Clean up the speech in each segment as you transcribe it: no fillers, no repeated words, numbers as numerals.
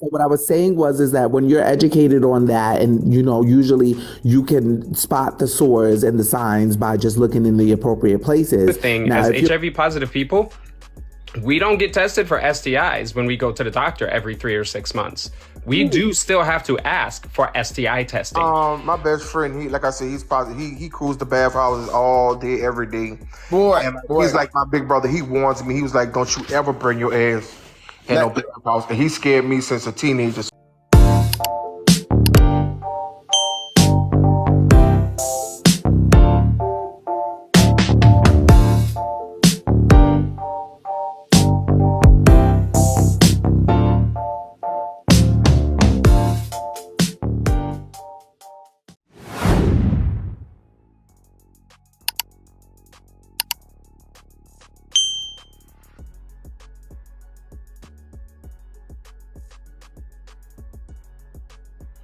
what I was saying is that when you're educated on that, and usually you can spot the sores and the signs by just looking in the appropriate The places. thing, Now, as if you're HIV positive people, we don't get tested for STIs when we go to the doctor every 3 or 6 months. We do still have to ask for STI testing. My best friend, he like I said, he's positive. He cruised the bathhouses all day, every day. Boy, And boy. he's like my big brother. He warns me. He was like, "Don't you ever bring your ass in no bathhouse." And he scared me since a teenager.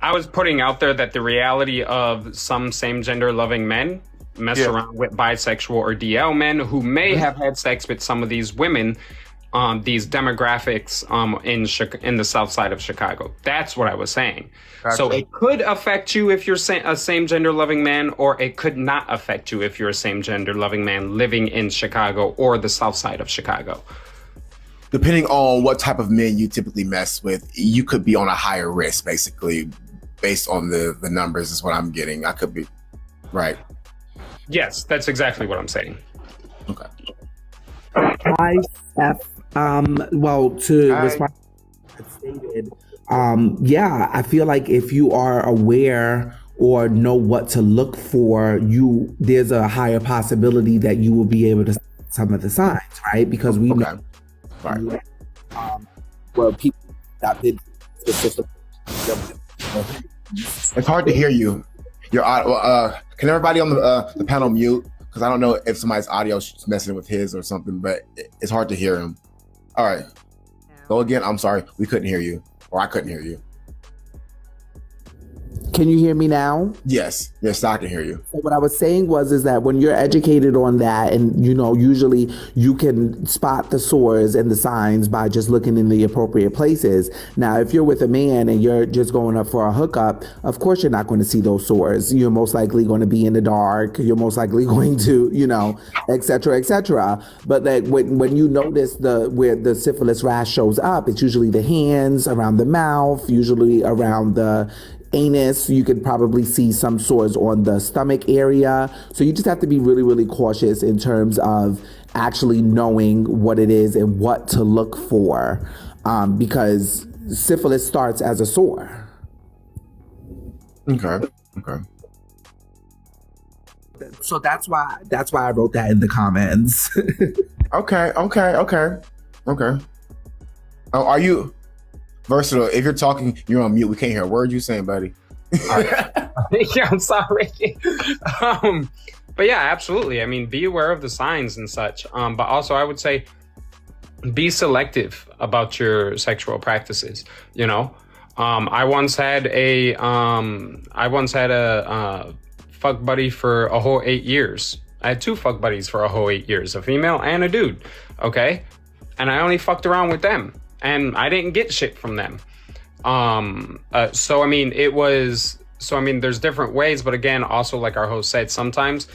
I was putting out there that the reality of some same-gender loving men mess around with bisexual or DL men who may have had sex with some of these women, these demographics in the south side of Chicago. That's what I was saying. Gotcha. So it could affect you if you're a same-gender loving man, or it could not affect you if you're a same-gender loving man living in Chicago or the south side of Chicago. Depending on what type of men you typically mess with, you could be on a higher risk, basically, based on the numbers is what I'm getting. I could be right. Yes, that's exactly what I'm saying. Okay. Hi, Steph. Well, to respond to what stated, I feel like if you are aware or know what to look for, there's a higher possibility that you will be able to see some of the signs, right? Because we know where people that did the system. It's hard to hear you. Can everybody on the panel mute? Because I don't know if somebody's audio is messing with his or something, but it's hard to hear him. All right. Go again. I'm sorry. We couldn't hear you, or I couldn't hear you. Can you hear me now? Yes, I can hear you. So what I was saying is that when you're educated on that, and usually you can spot the sores and the signs by just looking in the appropriate places. Now, if you're with a man and you're just going up for a hookup, of course you're not going to see those sores. You're most likely going to be in the dark. You're most likely going to, et cetera, et cetera. But that when you notice where the syphilis rash shows up, it's usually the hands, around the mouth, usually around the anus. You could probably see some sores on the stomach area. So you just have to be really, really cautious in terms of actually knowing what it is and what to look for, because syphilis starts as a sore. Okay. So that's why I wrote that in the comments. Okay. Oh, are you versatile? If you're talking, you're on mute. We can't hear a word you're saying, buddy. Yeah, I'm sorry. But yeah, absolutely. I mean, be aware of the signs and such. But also, I would say, be selective about your sexual practices. I once had a fuck buddy for a whole 8 years. I had 2 fuck buddies for a whole 8 years, a female and a dude. Okay, and I only fucked around with them. And I didn't get shit from them. So I mean, there's different ways, but again, also like our host said, sometimes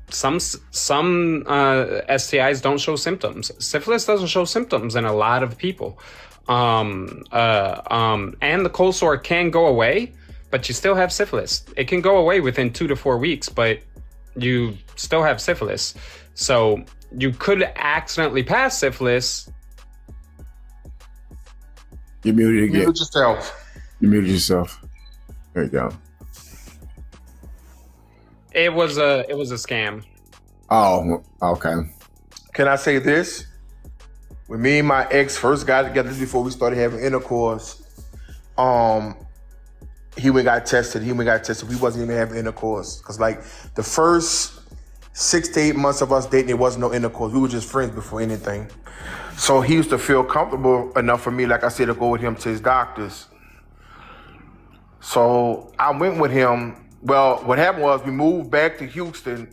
some STIs don't show symptoms. Syphilis doesn't show symptoms in a lot of people. And the cold sore can go away, but you still have syphilis. It can go away within 2 to 4 weeks, but you still have syphilis. So you could accidentally pass syphilis. You're muted again. Mute yourself. You muted yourself. There you go. It was a scam. Oh, okay. Can I say this? When me and my ex first got together, before we started having intercourse, he went got tested. We wasn't even having intercourse. Because like the first 6 to 8 months of us dating, there wasn't no intercourse. We were just friends before anything. So he used to feel comfortable enough for me, like I said, to go with him to his doctors. So I went with him. Well, what happened was we moved back to Houston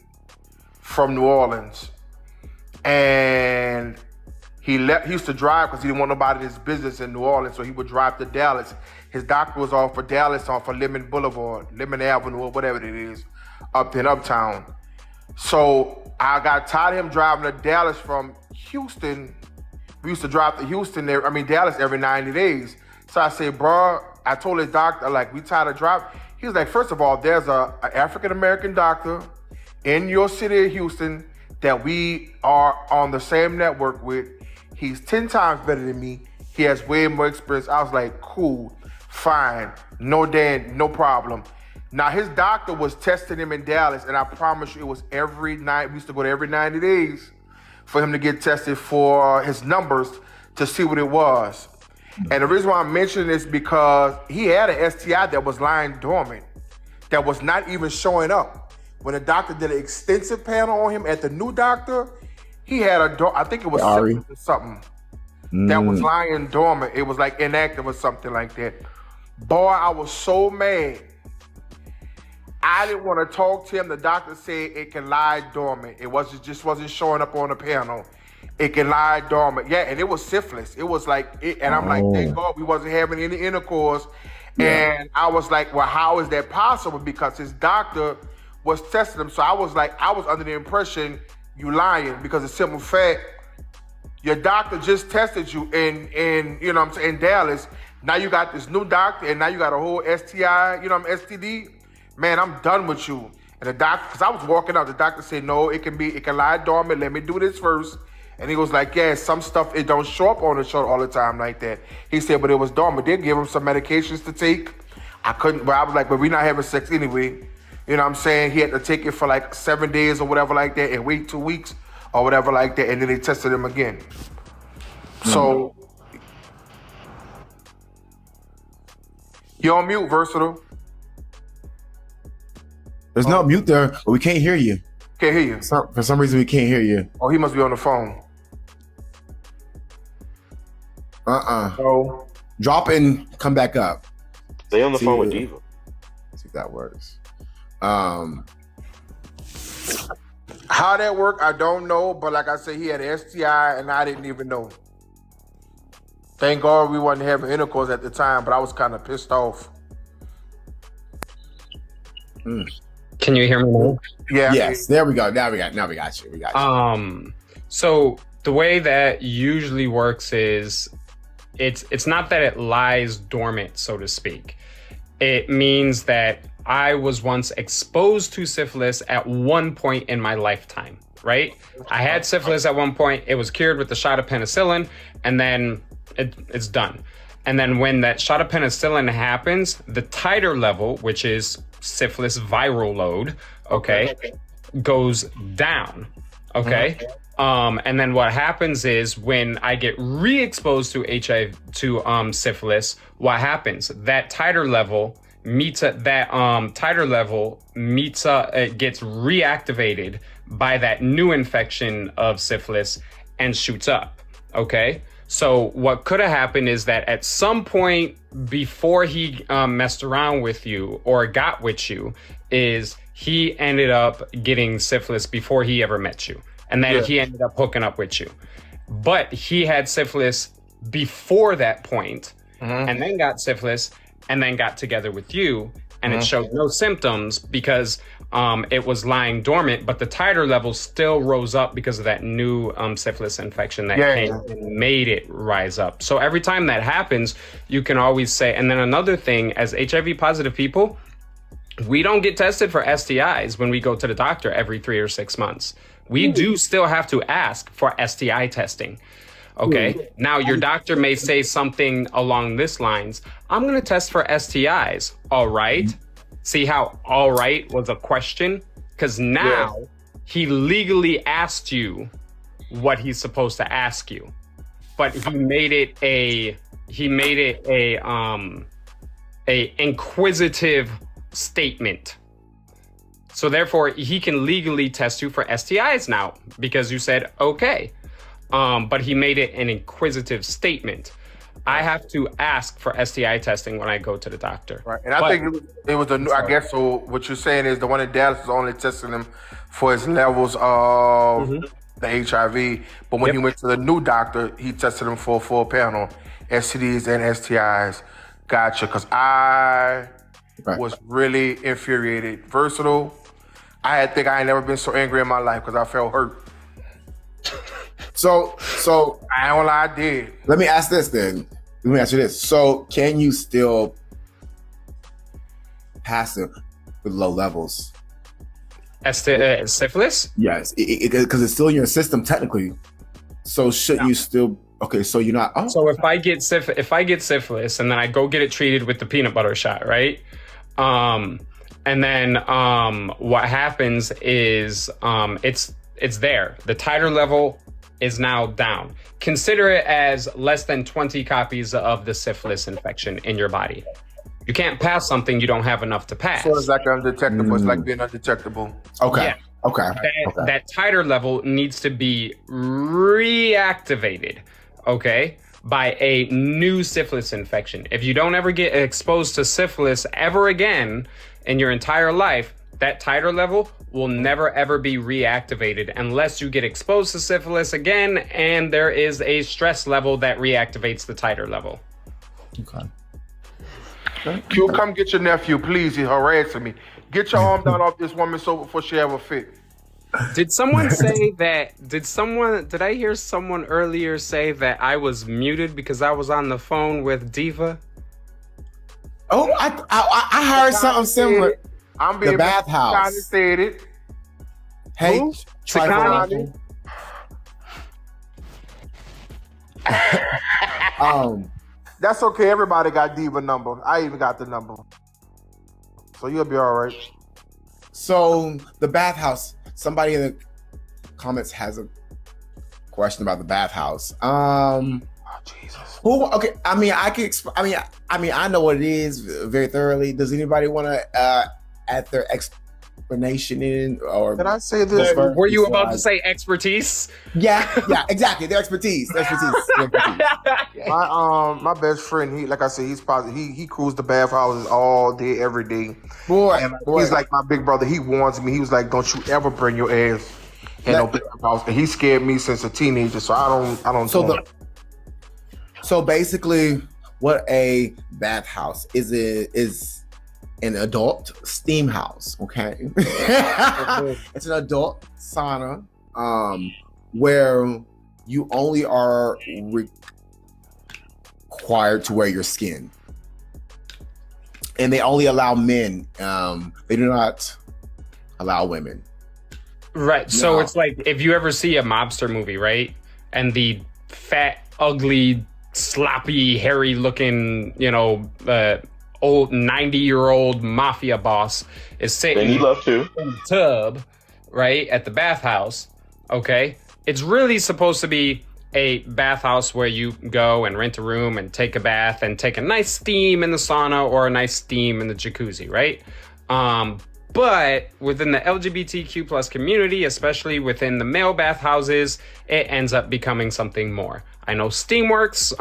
from New Orleans. And He used to drive because he didn't want nobody in his business in New Orleans, so he would drive to Dallas. His doctor was off for Dallas, off for Lemon Boulevard, Lemon Avenue, or whatever it is, up in Uptown. So I got tired of him driving to Dallas from Houston. We used to drive to Dallas every 90 days. So I said, bro, I told his doctor, like, we tired of driving. He was like, first of all, there's an African-American doctor in your city of Houston that we are on the same network with. He's 10 times better than me. He has way more experience. I was like, cool, fine, no problem. Now, his doctor was testing him in Dallas, and I promise you it was every night. We used to go to every 90 days for him to get tested for his numbers to see what it was. And the reason why I'm mentioning this because he had an STI that was lying dormant, that was not even showing up. When the doctor did an extensive panel on him at the new doctor, he had I think it was syphilis or something that was lying dormant. It was like inactive or something like that. Boy, I was so mad. I didn't want to talk to him. The doctor said it can lie dormant. It just wasn't showing up on the panel. It can lie dormant. Yeah, and it was syphilis. It was like, and I'm like, thank God we wasn't having any intercourse. Yeah. And I was like, well, how is that possible? Because his doctor was testing him. So I was under the impression you lying because the simple fact, your doctor just tested you in you know what I'm saying, in Dallas. Now you got this new doctor and now you got a whole STI, you know, STD. Man, I'm done with you. And the doctor, because I was walking out, the doctor said, no, it can lie dormant. Let me do this first. And he was like, yeah, some stuff, it don't show up on the show all the time like that. He said, but it was dormant. They gave him some medications to take. I was like, but we're not having sex anyway. You know what I'm saying? He had to take it for like 7 days or whatever like that and wait 2 weeks or whatever like that. And then they tested him again. So, you're on mute, Versatile. There's no mute there, but we can't hear you. Can't hear you. For some reason, we can't hear you. Oh, he must be on the phone. So, drop and come back up. Stay on the phone with Diva. See if that works. How that worked, I don't know. But like I said, he had an STI, and I didn't even know. Thank God we wasn't having intercourse at the time, but I was kind of pissed off. Can you hear me now? Yeah. Yes. There we go. Now we got you. We got you. So the way that usually works is it's not that it lies dormant, so to speak. It means that I was once exposed to syphilis at one point in my lifetime, right? I had syphilis at one point. It was cured with a shot of penicillin, and then it's done. And then when that shot of penicillin happens, the titer level, which is syphilis viral load, okay, goes down, okay? And then what happens is when I get re-exposed to syphilis, what happens? That titer level meets it gets reactivated by that new infection of syphilis and shoots up, okay? So what could have happened is that at some point before he messed around with you or got with you, is he ended up getting syphilis before he ever met you. And then he ended up hooking up with you. But he had syphilis before that point, and then got syphilis, and then got together with you, and it showed no symptoms because it was lying dormant, but the titer level still rose up because of that new syphilis infection that came and made it rise up. So every time that happens, you can always say, and then another thing, as HIV positive people, we don't get tested for STIs when we go to the doctor every 3 or 6 months. We do still have to ask for STI testing. Okay. Now your doctor may say something along this lines. I'm going to test for STIs. All right. See how all right was a question? Because now he legally asked you what he's supposed to ask you, but he made it a inquisitive statement. So therefore he can legally test you for STIs now because you said, okay. But he made it an inquisitive statement. I have to ask for STI testing when I go to the doctor. Right, and I think it was the new. I guess so. What you're saying is the one in Dallas is only testing him for his levels of the HIV. But when he went to the new doctor, he tested him for a full panel, STDs and STIs. Gotcha. Because I was really infuriated. Versatile. I think I ain't never been so angry in my life because I felt hurt. So I ain't gonna lie, I did. let me ask this then. Let me ask you this. So can you still pass it with low levels? Syphilis? Yes, because it's still in your system technically. So should you still? Okay, so you're not. Oh. So if I get syphilis and then I go get it treated with the peanut butter shot, right? And then what happens is it's there. The titer level is now down. Consider it as less than 20 copies of the syphilis infection in your body. You can't pass something you don't have enough to pass. So it's like undetectable. It's like being undetectable. Okay. Yeah. Okay. That titer level needs to be reactivated, okay, by a new syphilis infection. If you don't ever get exposed to syphilis ever again in your entire life, that titer level will never ever be reactivated unless you get exposed to syphilis again and there is a stress level that reactivates the titer level. Okay. Q, come get your nephew, please. He's harassing me. Get your arm down off this woman so before she have a fit. Did someone say that? Did I hear someone earlier say that I was muted because I was on the phone with Diva? Oh, I heard something similar. I'm being The bathhouse. condescended. Hey, Who? Sakani. That's okay. Everybody got Diva number. I even got the number. So you'll be all right. So the bathhouse. Somebody in the comments has a question about the bathhouse. Oh, Jesus. Who? Okay. I mean, I can. I know what it is very thoroughly. Does anybody want to add their explanation in? Or Did I say this? Were you about to say expertise? Yeah, exactly. Their expertise. My best friend, he, like I said, he's positive. He cruised the bathhouses all day, every day. Boy, He's like my big brother. He warns me. He was like, "Don't you ever bring your ass in no bathhouse." And he scared me since a teenager, so I don't. So basically, what a bathhouse is an adult steam house. Okay, it's an adult sauna where you only are required to wear your skin, and they only allow men. They do not allow women. Right. So it's like if you ever see a mobster movie, right? And the fat, ugly, sloppy, hairy looking, old 90-year-old mafia boss is sitting in the tub, right, at the bathhouse. Okay. It's really supposed to be a bathhouse where you go and rent a room and take a bath and take a nice steam in the sauna or a nice steam in the jacuzzi, right? But within the LGBTQ plus community, especially within the male bathhouses, it ends up becoming something more. I know Steamworks,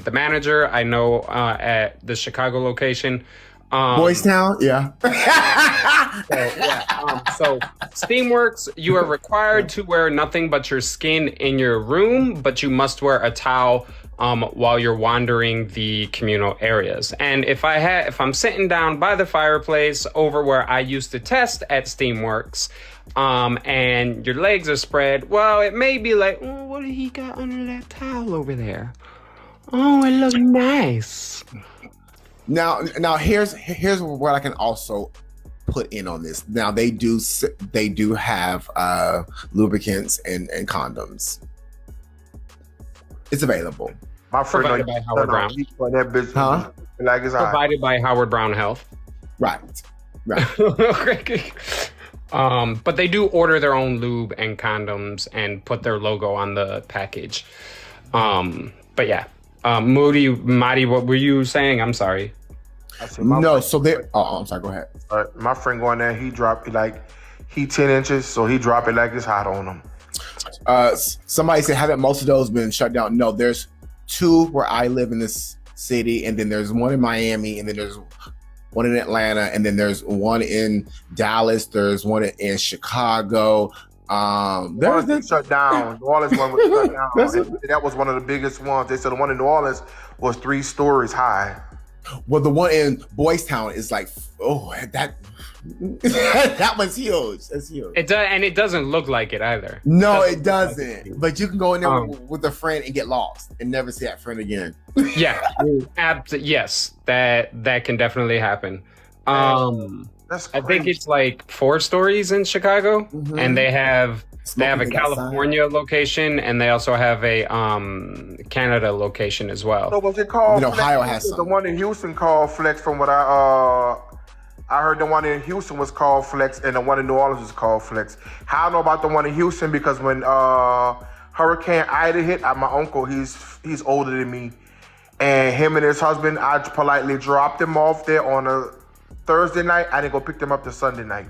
the manager, I know at the Chicago location. Boys Town, yeah. So Steamworks, you are required to wear nothing but your skin in your room, but you must wear a towel while you're wandering the communal areas. And if I'm sitting down by the fireplace over where I used to test at Steamworks, and your legs are spread, well, it may be like, oh, what did he got under that towel over there? Oh, it looks nice. Now here's what I can also put in on this. Now they do have lubricants and condoms. It's available. My friend Provided by Howard Brown. That bitch, Huh? like his eye. Provided by Howard Brown Health. Right. But they do order their own lube and condoms and put their logo on the package. But yeah. Marty, what were you saying? I'm sorry. No, so they. Oh, I'm sorry. Go ahead. My friend going there, he 10 inches, so he drop it like it's hot on him. Somebody said, haven't most of those been shut down? No, there's 2 where I live in this city, and then there's one in Miami, and then there's one in Atlanta, and then there's one in Dallas. There's one in Chicago. New Orleans was shut down. New Orleans one was shut down. And that was one of the biggest ones. They said the one in New Orleans was 3 stories high. Well, the one in Boys Town is like, that that one's huge. That's huge. It does, and it doesn't look like it either. No, it doesn't. But you can go in there with a friend and get lost and never see that friend again. Yeah, yes, that can definitely happen. That's I crazy. think it's like 4 stories in Chicago, and they have a California location, and they also have a Canada location as well. So was it called? Ohio Flex? has The some. one in Houston called Flex. From what I heard, the one in Houston was called Flex, and the one in New Orleans was called Flex. How I know about the one in Houston because when Hurricane Ida hit, my uncle, he's older than me, and him and his husband, I politely dropped them off there on a Thursday night. I didn't go pick them up the Sunday night.